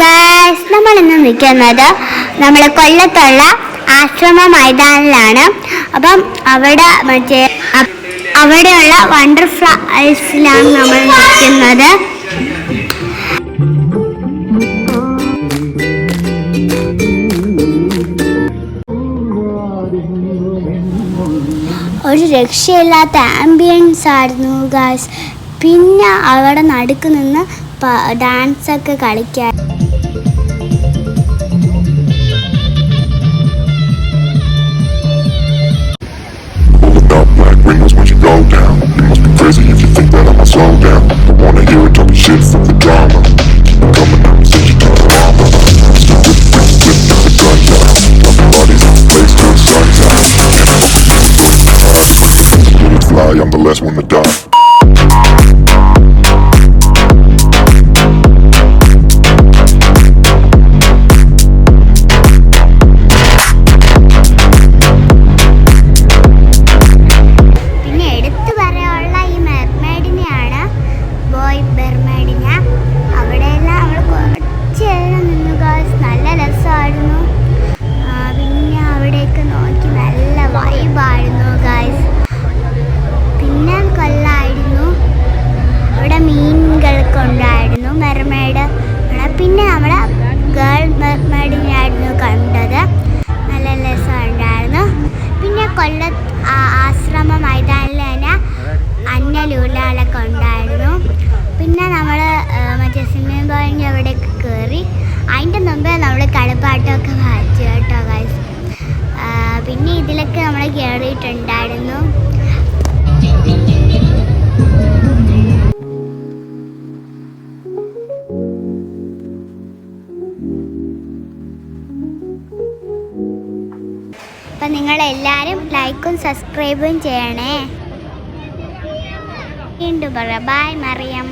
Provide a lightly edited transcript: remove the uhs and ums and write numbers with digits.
Guys, നമ്മൾ ഇന്ന് നിൽക്കുന്നത് നമ്മൾ കൊല്ലത്തുള്ള ആശ്രമ മൈതാനിലാണ്. അപ്പം അവിടെയുള്ള വണ്ടർഫ്ലൈസിലാണ് നമ്മൾ നിൽക്കുന്നത്. ഒരു രക്ഷയില്ലാത്ത ആംബിയൻസ് ആയിരുന്നു ഗൈസ്. പിന്നെ അവിടെ നടുക്ക് നിന്ന് ഡാൻസൊക്കെ കളിക്കാൻ. I'm the last one to die. പിന്നെ എടുത്തു പറയാനുള്ള ഈ മെർമെയ്ഡിനെയാണ്, ബോയ് മെർമെയ്ഡിനെ. അവിടെയെല്ലാം നമ്മൾ കുറച്ച് നേരം നിന്നു ഗൈസ്. നല്ല രസമായിരുന്നു. പിന്നെ അവിടെയൊക്കെ നോക്കി നല്ല വൈബായിരുന്നു ഗൈസ്. പിന്നെ കൊള്ളായിരുന്നു. അവിടെ മീനുകളൊക്കെ ഉണ്ടായിരുന്നു, മെർമെയ്ഡ്. പിന്നെ നമ്മൾ ഗേൾ മെർമെയ്ഡിനെയായിരുന്നു കണ്ടത്. നല്ല രസമുണ്ടായിരുന്നു. പിന്നെ ആശ്രമ മൈതാനിൽ തന്നെ അന്നലൂലാലൊക്കെ ഉണ്ടായിരുന്നു. പിന്നെ നമ്മൾ മറ്റേ സ്വിമ്മിംഗ് പൂളിൻ്റെ അവിടെയൊക്കെ കയറി. അതിൻ്റെ മുമ്പേ നമ്മൾ കളിപ്പാട്ടമൊക്കെ വായിച്ചു കേട്ടോ ഗൈസ്. പിന്നെ ഇതിലൊക്കെ നമ്മൾ കയറിയിട്ടുണ്ടായിരുന്നു. അപ്പം നിങ്ങളെല്ലാവരും ലൈക്കും സബ്സ്ക്രൈബും ചെയ്യണേ. വീണ്ടും പറയാം. ബൈ മറിയം.